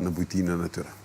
në bujtinën e tyre.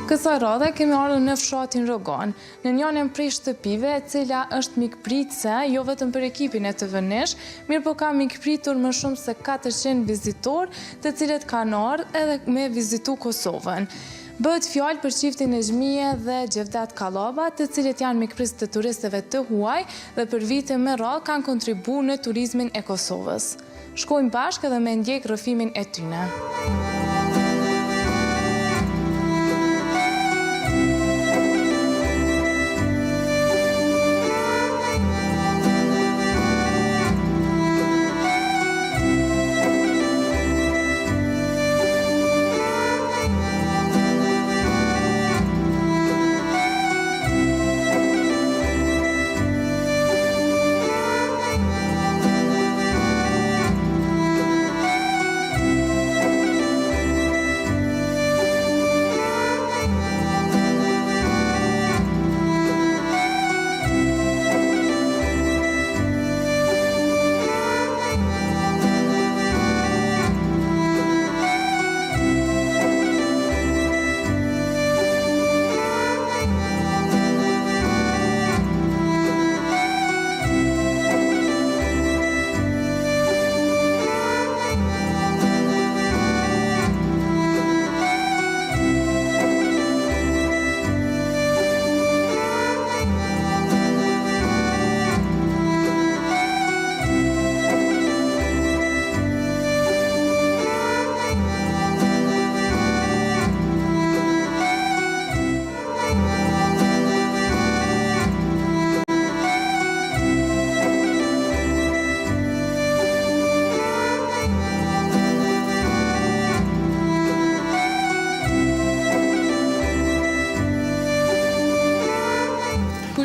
Kësaj radhe kemi ardhur në fshatin Rogan, në njërin prej shtëpive e cila është mikpritëse jo vetëm për ekipin e TVNesh, mirë po ka mikpritur më shumë se 400 vizitorë, të cilët kanë ardhur edhe me vizitu Kosovën. Bëhet fjalë për çiftin e Xhmije dhe Gjevdet Kallaba, të cilët janë mikpritës të turistëve të huaj dhe për vite me radhë kanë kontribuar në turizmin e Kosovës. Shkojmë bashkë edhe me ndjek rrëfimin e tyre.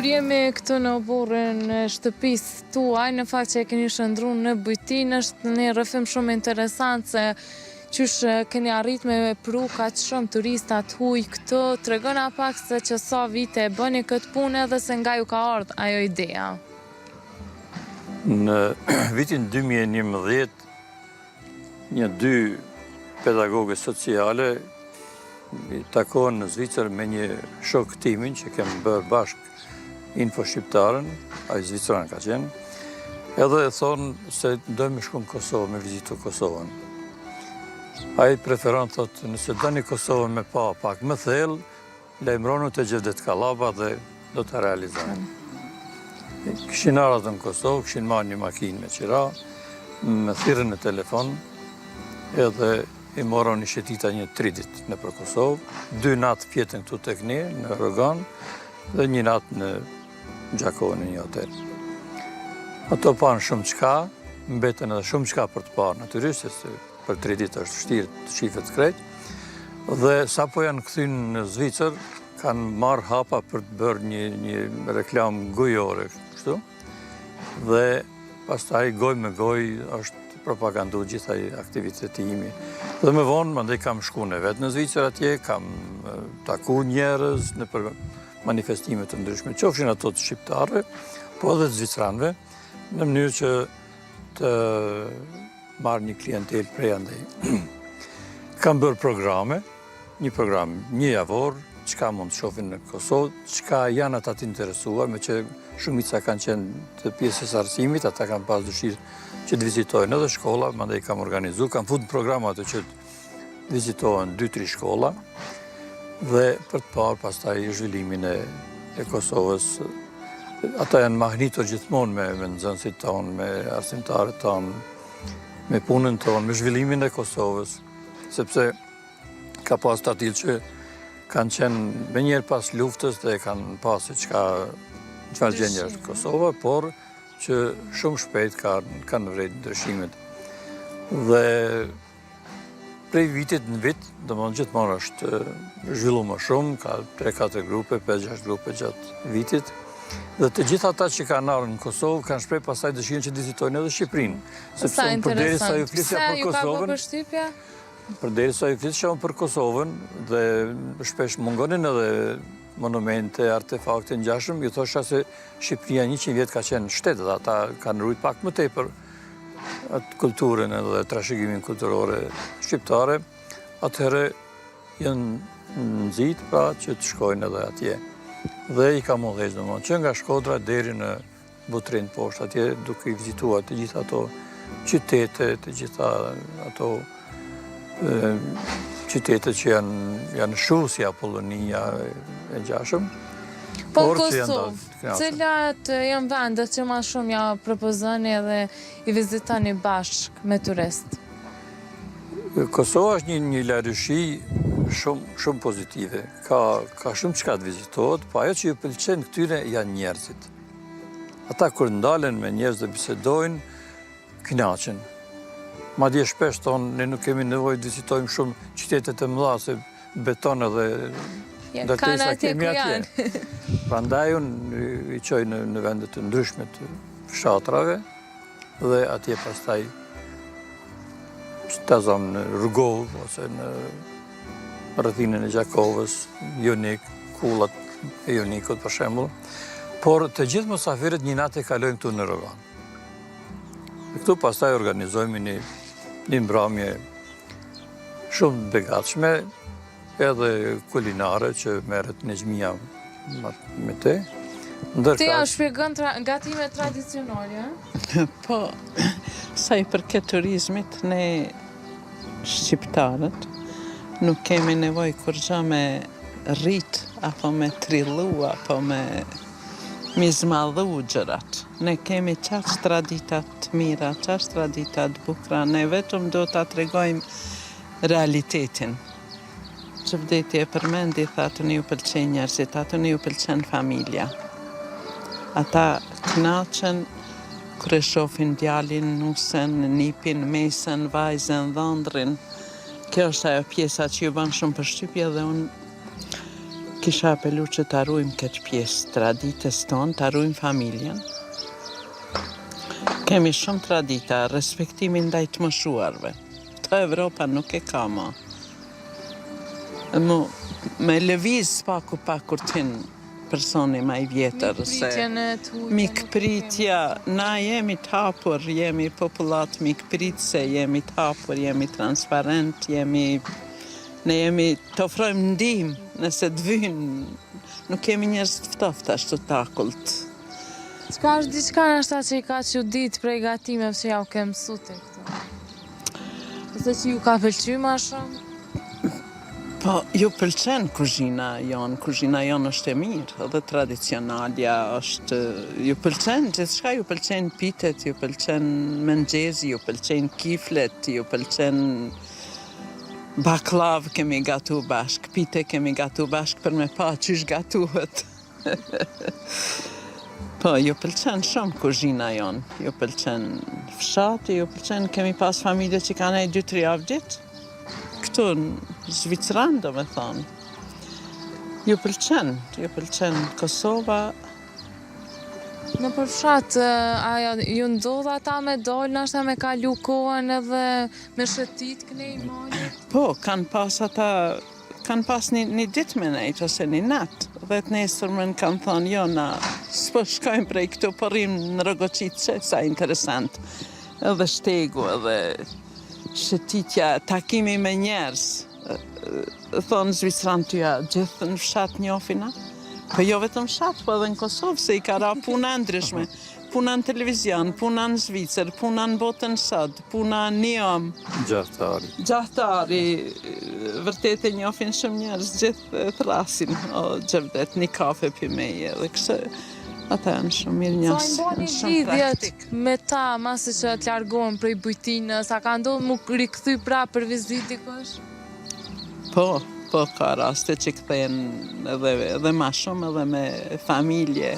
Jemi këtu në oborrin e shtëpisë tuaj, në fakt që e keni shndruar në bujtinë, është një rrëfim shumë interesant se qysh keni arrit me pru kaq shumë turista të huaj këtu. Tregona pak se që sa vite e bëni këtë punë dhe se nga ju ka ardhur ajo ideja. Në vitin 2011, dy pedagogë sociale takohen në Zvicër me një shok timin që kemi bërë bashkë Info Shqiptarën, a i Zvicran ka qenë, edhe e thonë se dojmë shku në Kosovë, me vizitu Kosovën. A i preferon, thotë, nëse dëni Kosovën me pa pak më thellë, lajmëronu të Gjevdet Kallaba dhe do të realizojnë. Këshin arat në Kosovë, këshin marrë një makinë me qira, me thirrën në telefon, edhe i morën një shetita një 3 ditë në për Kosovë, 2 natë pjetën këtu tek ne, në Rogan, dhe 1 natë në Gjakovë në një hotel. Ato panë shumë qka, mbetën edhe shumë qka për të parë natyrisht, se për 3 ditë është vështirë të shifet krejt, dhe sa po janë këthyn në Zvicër, kanë marrë hapa për të bërë një reklam gojore, kështu, dhe pastaj goj me goj është propagandu gjithaj aktiviteti imi. Dhe me vonë, mandej kam shku në vetë në Zvicër atje, kam taku njerëz në për manifestimet të ndryshme, qofshin ato të shqiptarëve, po edhe të zvicranëve, në mënyrë që të marrë një klientel prej andej. Kam bërë programe, një program një javor, çka mund të shohin në Kosovë, çka janë ata të interesuar, me që shumica kanë qenë të pjesës arsimit, ata kanë pas dëshirë që të vizitojnë edhe shkolla, mandej kam organizuar, kam futur programa ato që të vizitohen 2-3 shkolla, dhe për të parë pastaj zhvillimin e Kosovës. Ata janë mahnitur gjithmonë me nxënësit tonë, me arsimtarët tonë, me punën tonë, me zhvillimin e Kosovës, sepse ka pas të atil që kanë qenë me njerë pas luftës dhe kanë pasë çfarë gjendje është Kosova, por që shumë shpejt kanë vrejt ndryshimet. Dhe prej vitit në vit, domethënë gjithmonë është zhvillu më shumë, ka 3-4 grupe, 5-6 grupe gjatë vitit. Dhe të gjitha ata që kanë ardhur në Kosovë kanë shpreh pasaj dëshirën që vizitojnë edhe Shqipërinë. Sepse përderisa ju flisja për Kosovën, përderisa ju flisja për Kosovën dhe shpesh mungonin edhe monumente, artefakte ngjashëm, ju thosha se Shqipëria 100 vjet ka qenë shtet dhe ata kanë ruajtur pak më tepër atë kulturën edhe trashëgimin kulturore shqiptare, atëherë janë nxit pra që të shkojnë edhe atje. Dhe i ka mollëz domosdoshmë që nga Shkodra deri në Butrin poshtë atje duke i vizituar të gjitha ato qytete, të gjitha ato qytete që janë shuh si Apollonia e ngjashëm. Po Kosovë, cilat janë vendet që më shumë ja propozoni edhe i vizitoni bashkë me turist? Kosova është një larëshi shumë pozitive. Ka shumë çka të vizitohet, po ajo që ju pëlqen këtyre janë njerëzit. Ata kur ndalen me njerëz dhe bisedojnë, kënaqen. Madje shpesh thonë, ne nuk kemi nevojë të vizitojmë shumë qytetet e mëdha se beton edhe ndërtesa kemi atje. Prandaj unë i qoj në vendet të ndryshme të fshatrave dhe atje pastaj shtazon në Rrugovë ose në rrethinën e Gjakovës, Jonik, kullat e Jonikut për shembull, por të gjithë mysafirët një natë kalojnë këtu në Rogan. Këtu pastaj organizojmë një mbrëmje shumë të begatshme, edhe kulinare që merret Nexhmia me te. Ti ja shpjegon gatime tradicionale, Po, sa i përket turizmit, ne shqiptarët nuk kemi nevojë kurrë me rrit apo me trillu apo me zmadhu gjërat. Ne kemi çast tradita të mira, çast tradita të bukura, ne vetëm do ta tregojmë realitetin. Që vdeti e përmendi, tha atë ju pëlqen njerëzit, atë ju pëlqen familja. Ata kënaqen kur e shohin djalin, nusen, nipin, mesën, vajzën, dhëndrin. Kjo është ajo pjesa që ju bën shumë përshtypje dhe unë kisha apelu që ta ruajmë këtë pjesë traditës tonë, ta ruajmë familjen. Kemi shumë tradita, respektimin ndaj të moshuarve. Këto Evropa nuk e ka më. Me lëviz pakur tin personi ma i vjetër, se mikpritja, na jemi të hapur, jemi popullat mikpritse, jemi të hapur, jemi transparent, ne jemi të ofrojmë ndihmë, nëse të vynë, nuk kemi njerëz të ftoftë ashtu të akullt. Çka është diçka nashta që i ka çudit prej gatimeve që ja u ke mësuar ti këtu? Ose që ju ka pëlqyer më shumë? Po, ju pëlqen kuzhina jonë është e mirë, edhe tradicionalja është, ju pëlqen, gjithçka ju pëlqen pitet, ju pëlqen menxhezi, ju pëlqen kiflet, ju pëlqen baklav kemi gatu bashk, pite kemi gatu bashk për me pa qysh gatuhet. Po, ju pëlqen shumë kuzhina jonë, ju pëlqen fshati, ju pëlqen kemi pas familje që ka nej 2-3 javë ditë. Këtu në Zvicran, do me thonë. Ju pëlqen Kosova. Në përfshat, ju ndodh ata me dol, nashta me kalu kohën edhe me shëtit kënej malit? Po, kanë pas një ditë me nejtë ose një natë. Dhe të nesër më në kanë thonë, jo, na s'po shkojmë prej këtu, po rrim në Rrogoqitë, që sa interesant. Edhe shtegu, edhe shëtitja, takimi me njerëz. Thonë Zvicran tyja, gjithë në fshat njofina? Po jo vetëm fshat, po edhe në Kosovë, se i ka ra puna ndryshme. Puna në televizion, puna në Zvicër, puna në botën sot, puna në Neom. Gjahtari, vërtet e njofin shumë njerëz, gjithë thrasin, o Gjevdet, një kafe për meje, dhe kështë, ata janë shumë mirë njësë, janë shumë praktik. Me ta, masi që të largohen prej bujtinës, a ka ndodhë mu rikthy pra për viziti kësh? Po, ka raste që kthehen edhe ma shumë edhe me familje.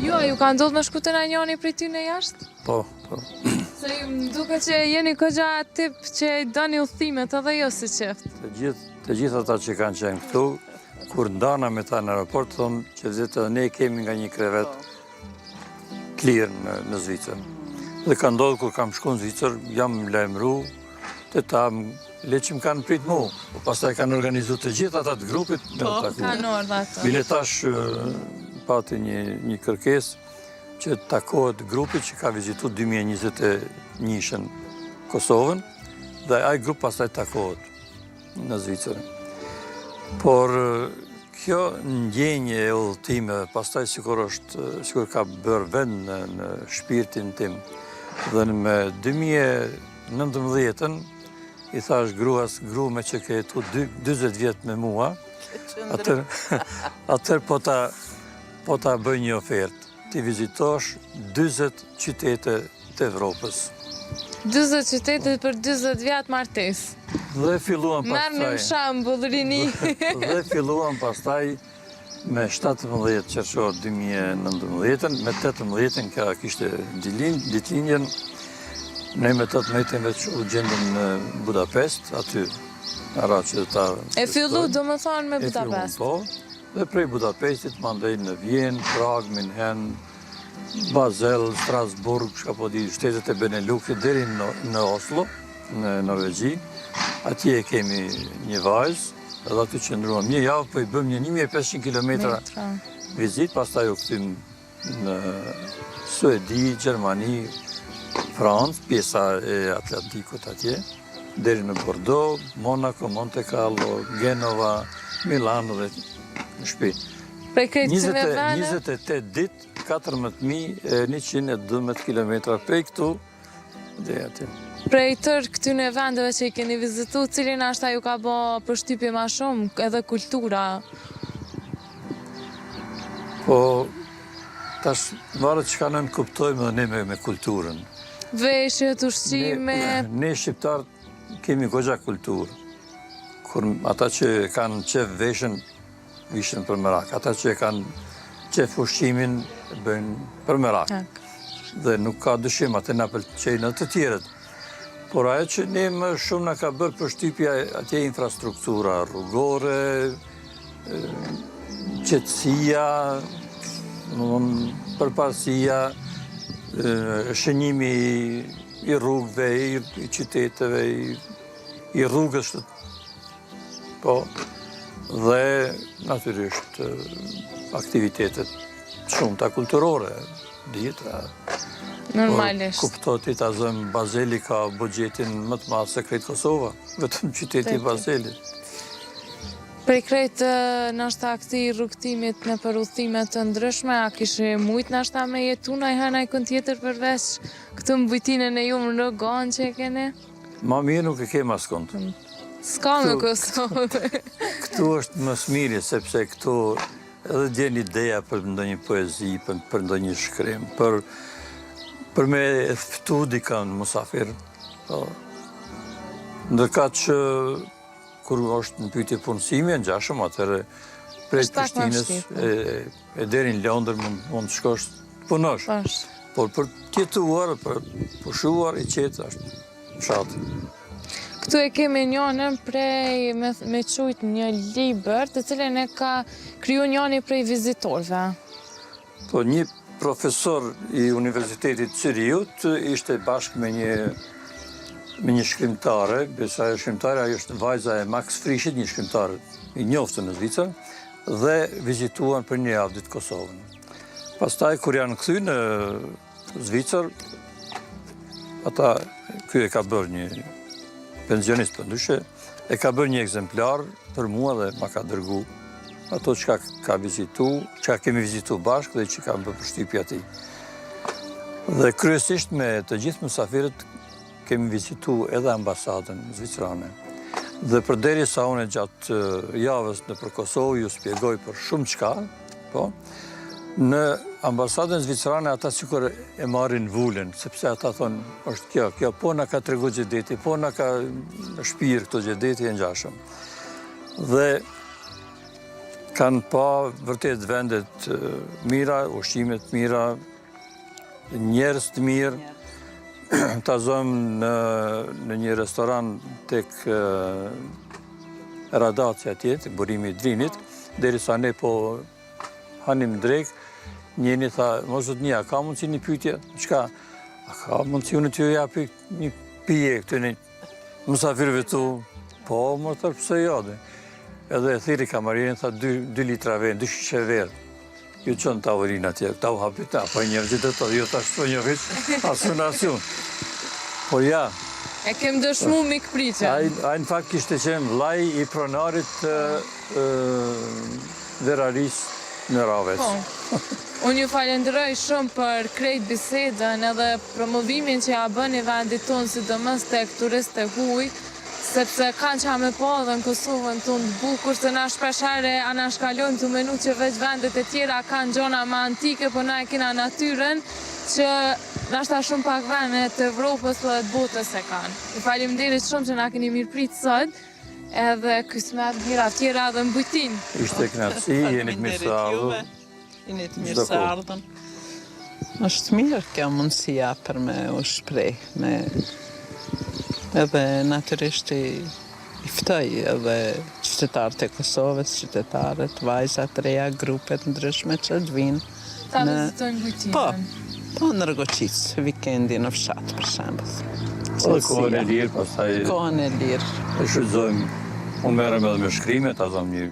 Jo, ju ka ndodhë me shku të na njoni prej ty në jashtë? Po. Se më duke që jeni këgja tip që i doni udhëtimet edhe jo si qeft. Të gjithë ata që kanë qenë këtu, kur ndana me ta në aeroport, thonë që vizita ne kemi nga një krevet të lirë në Zvicër. Dhe ka ndodhë kur kam shku në Zvicër, jam lajmëru, të ta le që më kanë prit mu. Pastaj kanë organizu të gjithë ata të grupit me u taku. Kanë ardhur ato. Biletash pati një kërkesë që takohet grupi që ka vizitu 2021 Kosovën, dhe ai grup pastaj takohet në Zvicër. Por kjo ndjenje e udhëtimeve, pastaj sikur ka bërë vend në shpirtin tim, dhe me 2019 i thash gruas, gru me që ke jetu 20 vjetë me mua, atër po ta bëj një ofertë. Ti vizitosh 20 qytete të Evropës. 20 qytete për 20 vjatë martes. Dhe filluan pastaj. Merë në shambull, rini. Dhe filluan pastaj me 17 qershor 2019, me 18 ka kishte ditëlindjen, ne me 18 veç u gjendëm në Budapest, aty ara që ta... E fillu do më thonë me Budapest. Po, dhe prej Budapestit mandej në Vjenë, Prag, München, Basel, Strasburg, shka po di, shtetet e Beneluxit, deri në Oslo, në Norvegji. Atje kemi një vajzë, edhe aty qëndruam një javë, po i bëm një 1500 km vizit, pastaj u kthym në Suedi, Gjermani, Francë, pjesa e Atlantikut atje, deri në Bordeaux, Monaco, Monte Carlo, Genova, Milano dhe në shtëpi. Prej krejtësime vene? 28 dit, 14.112 km prej këtu dhe aty. Prej tërë këtyne vendeve që i keni vizitu, cilin ashta ju ka bo përshtypje ma shumë, edhe kultura? Po, tash varet që ka nën kuptojmë dhe ne me kulturën. Veshjet, ushqime... Ne shqiptarë kemi goxha kulturë. Kur ata që kanë qef veshën, vishën për merak. Ata që kanë qef ushqimin, bëjnë për merak. Dhe nuk ka dyshim, atë na pëlqejnë të tjerët. Por ajo që ne më shumë na ka bërë përshtypja atje infrastruktura rrugore, qetësia, përparësia, shënjimi i rrugëve, i qyteteve, i rrugës, po, dhe natyrisht aktivitetet shumëta kulturore, dita. Normalisht. Kuptot i ta zëmë Bazeli ka budgetin më të madh se krejt Kosova, vetëm qyteti i Bazelit. Prej krejtë nështë këti rrugtimit në për udhëtimet të ndryshme, a kishë mujtë nështë me jetu në i hënaj kënd tjetër përveç këtë mbujtinën e jumë në gonë që e kene? Ma mirë nuk e kemë askund. S'ka në Kosovë. Këtu është më smiri, sepse këtu edhe djen ideja për ndonjë poezi, për ndonjë shkrim, për me ftu dikan musafir. Ndërka që kur është në pyetje punësimi, në gjashëm, atëre prej Prishtinës e deri në Londër mund të shkosh të punosh. Por për tjetuar, për pushuar, i qetë është shatë. Këtu e kemi njënën prej me qujt një libër, të cilën e ka kriju njëni prej vizitorve. Po një profesor i Universitetit Ciriut ishte bashkë me një shkrimtare, besa e shkrimtare, ajo është vajza e Max Frischit, një shkrimtare i njoftë në Zvicër, dhe vizituan për një javë ditë Kosovën. Pastaj, kur janë kthy në Zvicër, ata, ky e ka bërë një pensionist për ndyshe, e ka bërë një ekzemplar për mua dhe ma ka dërgu ato që ka vizitu, që kemi vizitu bashkë dhe që ka bërë përshtypja ti. Dhe kryesisht me të gjithë mysafirët kemi vizitu edhe ambasadën zvicrane. Dhe përderi sa unë gjatë javës në për Kosovë ju spjegoj për shumë qka, po, në ambasadën zvicrane ata sikur e marrin vullën, sepse ata thonë, është kjo, po na ka tregu gjedeti, po na ka shpirë këto gjedeti e ngjashëm. Dhe kanë pa vërtet vendet mira, ushqimet mira, njerëz të mirë, tazojmë në një restoran tek Radaci atje, tek burimi i Drinit, derisa ne po hanim drek, njeni tha, mos zot një, a ka mundësi një pyetje? Çka? A ka mundësi unë t'ju japi një pije këtu në mysafirëve tu? Po, më thërë pse jo dhe. Edhe e thiri kamarinë, tha 2 litra verë, 2 shishe verë. Ju qënë tavolinë atje, ta u hapita, po njerëzit e to, jo ta shto një vit, asun. Po ja. E kem dëshmu mikpritjen. A në fakt kishte qenë vllai i pronarit Veraris në Raves. Po. Unë ju falenderoj shumë për krejt bisedën edhe promovimin që ja bëni vendit tonë, sidomos tek turistë e huaj, sepse kanë qa me po dhe në Kosovën tonë të bukur, se na shpeshare a na shkallojmë të menu që veç vendet e tjera kanë gjona ma antike, po na e kina natyren që nashta shumë pak vende të Evropës dhe të botës e kanë. Ju faleminderit shumë që na keni mirëprit sot, edhe kismet mira tjera dhe mbujtin. Ishte knatësi, jeni të mirë se ardhur. Jeni të mirë se ardhën. Është mirë kjo mundësia për me u shprej, edhe natyrisht i ftoj edhe qytetarët e Kosovës, qytetarët, vajzat, reja, grupet ndryshme që të vinë. Ta vizitojnë bujtinën. Po në Rrogocic, vikendi në fshat, për shembull. Po kohën e lirë, pastaj Kohën e lirë. e shfrytëzojmë. Unë merrem edhe me shkrime, ta zëm një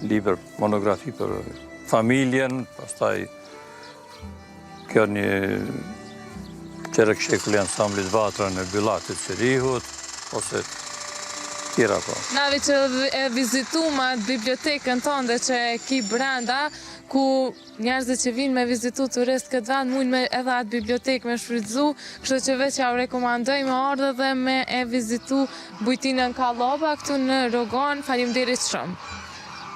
libër, monografi për familjen, pastaj kjo një qerek shekull ansamblit Vatra në Byllatit së Rihut, ose tjera po. Navi që e vizituma bibliotekën tënde që e ki brenda, ku njerëzit që vinë me vizitu turist këtë vend, mujnë me edhe atë bibliotekë me shfrytëzu, kështu që veç ja u rekomandoj me ardhe dhe me e vizitu bujtinën Kallova këtu në Rogon. Faleminderit shumë.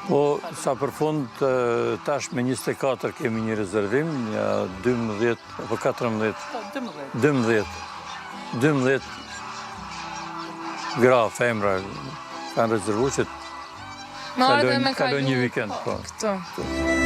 Po, sa për fund, tash me 24 kemi një rezervim, një 12 apo 14, 12 gra, femra, kanë rezervu që Me ardhe me kalon një vikend. Po. Këtu.